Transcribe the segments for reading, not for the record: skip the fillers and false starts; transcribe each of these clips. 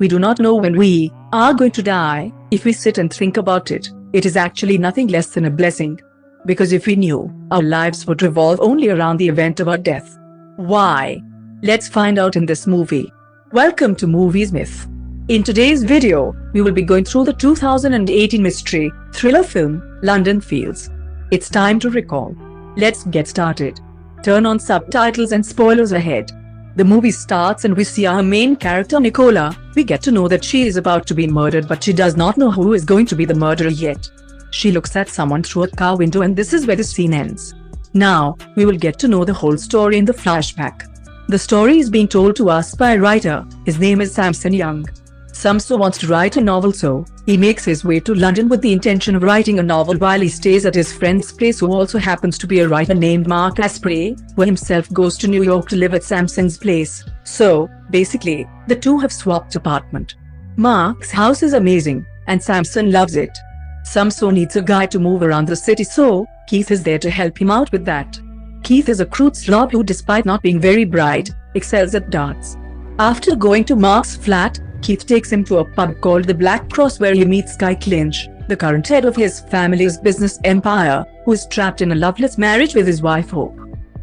We do not know when we are going to die. If we sit and think about it, it is actually nothing less than a blessing. Because if we knew, our lives would revolve only around the event of our death. Why? Let's find out in this movie. Welcome to Movies Myth. In today's video, we will be going through the 2018 mystery thriller film, London Fields. It's time to recall. Let's get started. Turn on subtitles and spoilers ahead. The movie starts and we see our main character Nicola. We get to know that she is about to be murdered, but she does not know who is going to be the murderer yet. She looks at someone through a car window and this is where the scene ends. Now, we will get to know the whole story in the flashback. The story is being told to us by a writer. His name is Samson Young. Samson wants to write a novel, so he makes his way to London with the intention of writing a novel while he stays at his friend's place, who also happens to be a writer named Mark Asprey, who himself goes to New York to live at Samson's place. So, basically, the two have swapped apartment. Mark's house is amazing, and Samson loves it. Samson needs a guy to move around the city, so Keith is there to help him out with that. Keith is a crude slob who, despite not being very bright, excels at darts. After going to Mark's flat, Keith takes him to a pub called the Black Cross, where he meets Guy Clinch, the current head of his family's business empire, who is trapped in a loveless marriage with his wife Hope.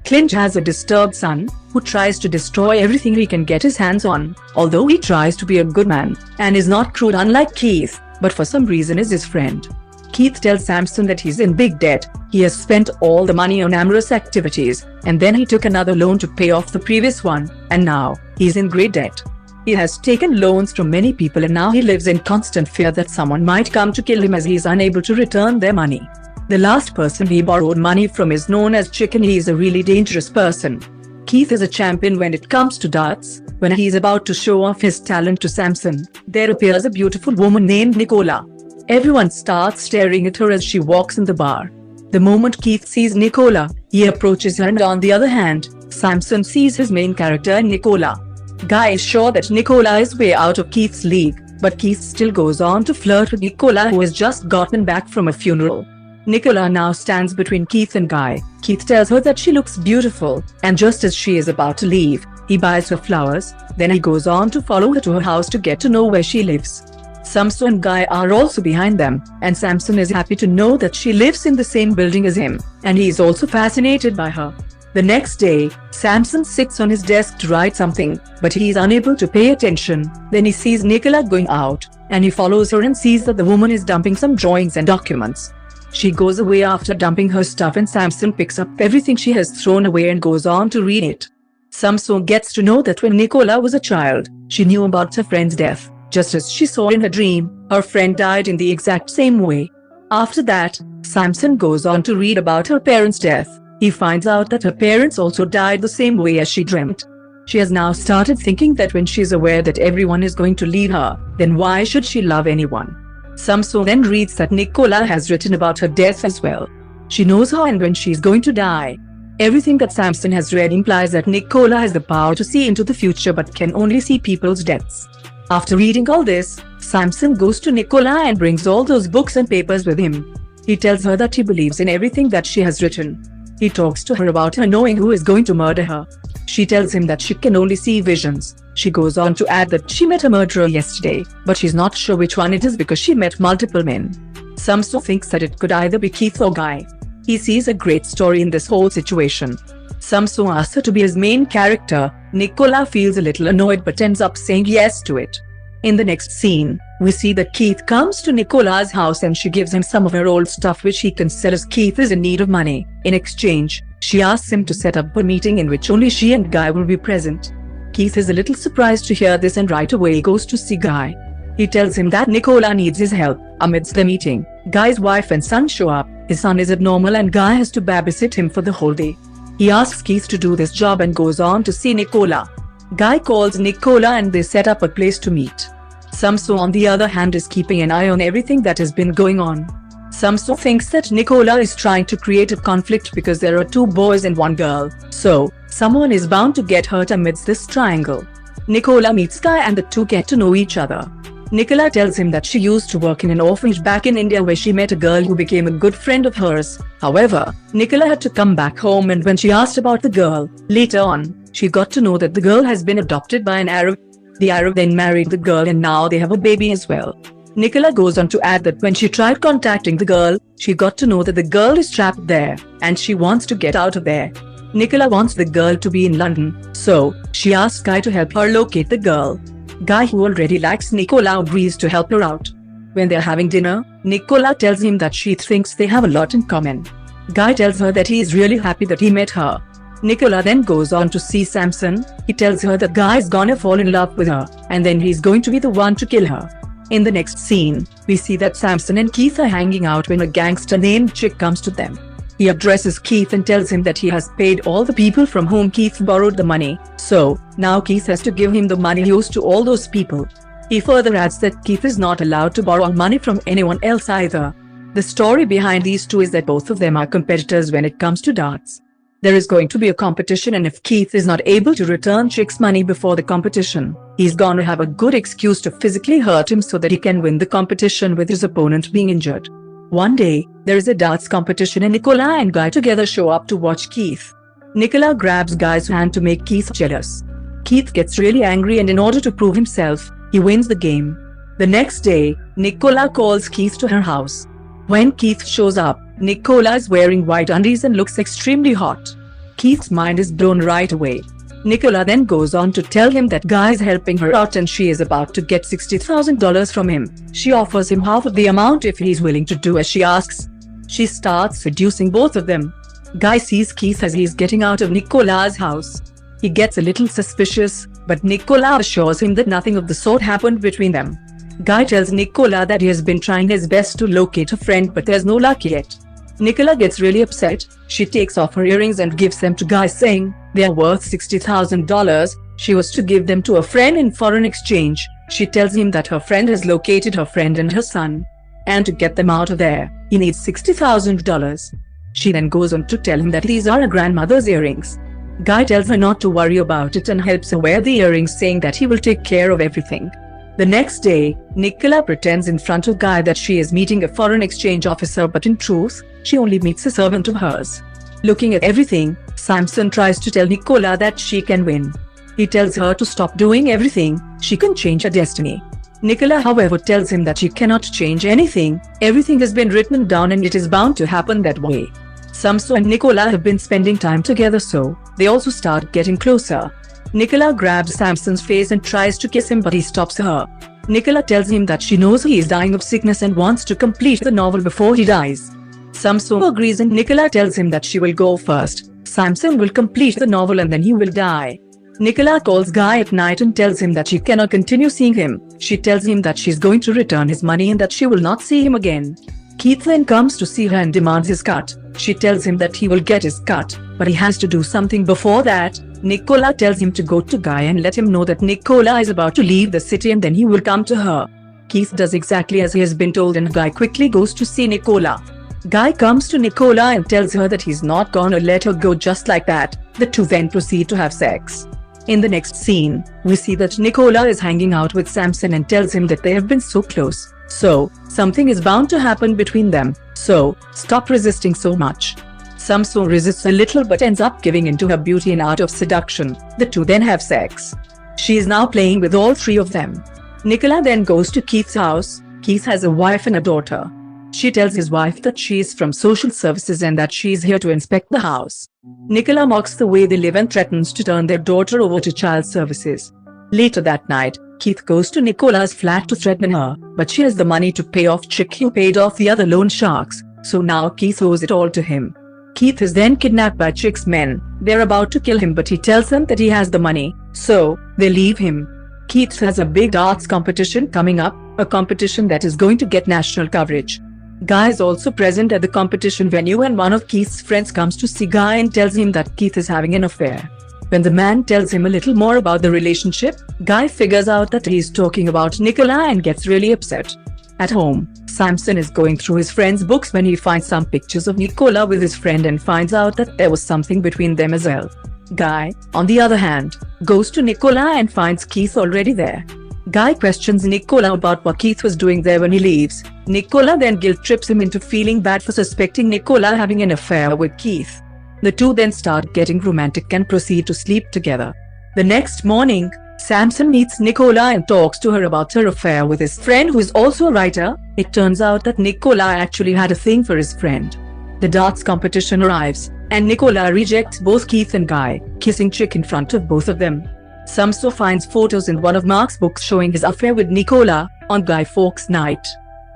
Clinch has a disturbed son, who tries to destroy everything he can get his hands on, although he tries to be a good man, and is not crude unlike Keith, but for some reason is his friend. Keith tells Samson that he's in big debt. He has spent all the money on amorous activities, and then he took another loan to pay off the previous one, and now he's in great debt. He has taken loans from many people and now he lives in constant fear that someone might come to kill him as he is unable to return their money. The last person he borrowed money from is known as Chicken. He is a really dangerous person. Keith is a champion when it comes to darts. When he is about to show off his talent to Samson, there appears a beautiful woman named Nicola. Everyone starts staring at her as she walks in the bar. The moment Keith sees Nicola, he approaches her, and on the other hand, Samson sees his main character in Nicola. Guy is sure that Nicola is way out of Keith's league, but Keith still goes on to flirt with Nicola, who has just gotten back from a funeral. Nicola now stands between Keith and Guy. Keith tells her that she looks beautiful, and just as she is about to leave, he buys her flowers. Then he goes on to follow her to her house to get to know where she lives. Samson and Guy are also behind them, and Samson is happy to know that she lives in the same building as him, and he is also fascinated by her. The next day, Samson sits on his desk to write something, but he is unable to pay attention. Then he sees Nicola going out, and he follows her and sees that the woman is dumping some drawings and documents. She goes away after dumping her stuff, and Samson picks up everything she has thrown away and goes on to read it. Samson gets to know that when Nicola was a child, she knew about her friend's death. Just as she saw in her dream, her friend died in the exact same way. After that, Samson goes on to read about her parents' death. He finds out that her parents also died the same way as she dreamt. She has now started thinking that when she is aware that everyone is going to leave her, then why should she love anyone? Samson then reads that Nicola has written about her death as well. She knows how and when she is going to die. Everything that Samson has read implies that Nicola has the power to see into the future but can only see people's deaths. After reading all this, Samson goes to Nicola and brings all those books and papers with him. He tells her that he believes in everything that she has written. He talks to her about her knowing who is going to murder her. She tells him that she can only see visions. She goes on to add that she met a murderer yesterday, but she's not sure which one it is because she met multiple men. Samson thinks that it could either be Keith or Guy. He sees a great story in this whole situation. Samson asks her to be his main character. Nicola feels a little annoyed but ends up saying yes to it. In the next scene, we see that Keith comes to Nicola's house and she gives him some of her old stuff which he can sell as Keith is in need of money. In exchange, she asks him to set up a meeting in which only she and Guy will be present. Keith is a little surprised to hear this and right away goes to see Guy. He tells him that Nicola needs his help. Amidst the meeting, Guy's wife and son show up. His son is abnormal and Guy has to babysit him for the whole day. He asks Keith to do this job and goes on to see Nicola. Guy calls Nicola and they set up a place to meet. Samson, on the other hand, is keeping an eye on everything that has been going on. Samson thinks that Nicola is trying to create a conflict because there are two boys and one girl, so someone is bound to get hurt amidst this triangle. Nicola meets Guy and the two get to know each other. Nicola tells him that she used to work in an orphanage back in India where she met a girl who became a good friend of hers. However, Nicola had to come back home, and when she asked about the girl, later on, she got to know that the girl has been adopted by an Arab. The Arab then married the girl and now they have a baby as well. Nicola goes on to add that when she tried contacting the girl, she got to know that the girl is trapped there and she wants to get out of there. Nicola wants the girl to be in London, so she asks Guy to help her locate the girl. Guy, who already likes Nicola, agrees to help her out. When they're having dinner, Nicola tells him that she thinks they have a lot in common. Guy tells her that he is really happy that he met her. Nicola then goes on to see Samson. He tells her that Guy is gonna fall in love with her, and then he's going to be the one to kill her. In the next scene, we see that Samson and Keith are hanging out when a gangster named Chick comes to them. He addresses Keith and tells him that he has paid all the people from whom Keith borrowed the money, so now Keith has to give him the money he owes to all those people. He further adds that Keith is not allowed to borrow money from anyone else either. The story behind these two is that both of them are competitors when it comes to darts. There is going to be a competition, and if Keith is not able to return Chick's money before the competition, he's gonna have a good excuse to physically hurt him so that he can win the competition with his opponent being injured. One day, there is a darts competition and Nicola and Guy together show up to watch Keith. Nicola grabs Guy's hand to make Keith jealous. Keith gets really angry and in order to prove himself, he wins the game. The next day, Nicola calls Keith to her house. When Keith shows up, Nicola is wearing white undies and looks extremely hot. Keith's mind is blown right away. Nicola then goes on to tell him that Guy is helping her out and she is about to get $60,000 from him. She offers him half of the amount if he's willing to do as she asks. She starts seducing both of them. Guy sees Keith as he's getting out of Nicola's house. He gets a little suspicious, but Nicola assures him that nothing of the sort happened between them. Guy tells Nicola that he has been trying his best to locate a friend but there's no luck yet. Nicola gets really upset. She takes off her earrings and gives them to Guy, saying they are worth $60,000. She was to give them to a friend in foreign exchange. She tells him that her friend has located her friend and her son, and to get them out of there, he needs $60,000. She then goes on to tell him that these are her grandmother's earrings. Guy tells her not to worry about it and helps her wear the earrings, saying that he will take care of everything. The next day, Nicola pretends in front of Guy that she is meeting a foreign exchange officer, but in truth, she only meets a servant of hers. Looking at everything, Samson tries to tell Nicola that she can win. He tells her to stop doing everything, she can change her destiny. Nicola, however, tells him that she cannot change anything, everything has been written down and it is bound to happen that way. Samson and Nicola have been spending time together, so they also start getting closer. Nicola grabs Samson's face and tries to kiss him, but he stops her. Nicola tells him that she knows he is dying of sickness and wants to complete the novel before he dies. Samson agrees and Nicola tells him that she will go first. Samson will complete the novel and then he will die. Nicola calls Guy at night and tells him that she cannot continue seeing him. She tells him that she's going to return his money and that she will not see him again. Keith then comes to see her and demands his cut. She tells him that he will get his cut, but he has to do something before that. Nicola tells him to go to Guy and let him know that Nicola is about to leave the city and then he will come to her. Keith does exactly as he has been told and Guy quickly goes to see Nicola. Guy comes to Nicola and tells her that he's not gonna let her go just like that. The two then proceed to have sex. In the next scene, we see that Nicola is hanging out with Samson and tells him that they have been so close. So, something is bound to happen between them. So, stop resisting so much. Samson resists a little but ends up giving in to her beauty and art of seduction. The two then have sex. She is now playing with all three of them. Nicola then goes to Keith's house. Keith has a wife and a daughter. She tells his wife that she is from social services and that she is here to inspect the house. Nicola mocks the way they live and threatens to turn their daughter over to child services. Later that night, Keith goes to Nicola's flat to threaten her, but she has the money to pay off Chick, who paid off the other loan sharks, so now Keith owes it all to him. Keith is then kidnapped by Chick's men. They're about to kill him, but he tells them that he has the money, so they leave him. Keith has a big darts competition coming up, a competition that is going to get national coverage. Guy is also present at the competition venue and one of Keith's friends comes to see Guy and tells him that Keith is having an affair. When the man tells him a little more about the relationship, Guy figures out that he's talking about Nicola and gets really upset. At home, Samson is going through his friend's books when he finds some pictures of Nicola with his friend and finds out that there was something between them as well. Guy, on the other hand, goes to Nicola and finds Keith already there. Guy questions Nicola about what Keith was doing there when he leaves. Nicola then guilt trips him into feeling bad for suspecting Nicola having an affair with Keith. The two then start getting romantic and proceed to sleep together. The next morning, Samson meets Nicola and talks to her about her affair with his friend who is also a writer. It turns out that Nicola actually had a thing for his friend. The darts competition arrives, and Nicola rejects both Keith and Guy, kissing Chick in front of both of them. Samson finds photos in one of Mark's books showing his affair with Nicola on Guy Fawkes' night.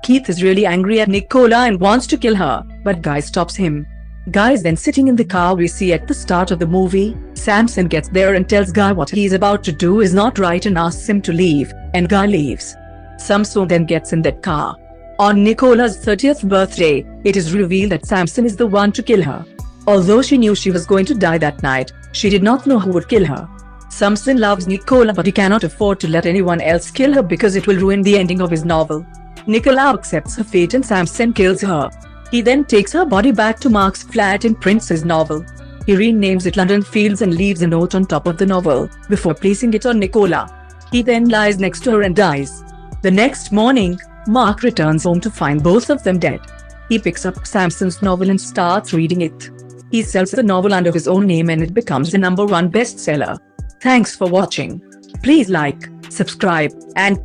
Keith is really angry at Nicola and wants to kill her, but Guy stops him. Guy is then sitting in the car we see at the start of the movie. Samson gets there and tells Guy what he's about to do is not right and asks him to leave, and Guy leaves. Samson then gets in that car. On Nicola's 30th birthday, it is revealed that Samson is the one to kill her. Although she knew she was going to die that night, she did not know who would kill her. Samson loves Nicola, but he cannot afford to let anyone else kill her because it will ruin the ending of his novel. Nicola accepts her fate and Samson kills her. He then takes her body back to Mark's flat and prints his novel. He renames it London Fields and leaves a note on top of the novel, before placing it on Nicola. He then lies next to her and dies. The next morning, Mark returns home to find both of them dead. He picks up Samson's novel and starts reading it. He sells the novel under his own name and it becomes the #1 bestseller. Thanks for watching. Please like, subscribe, and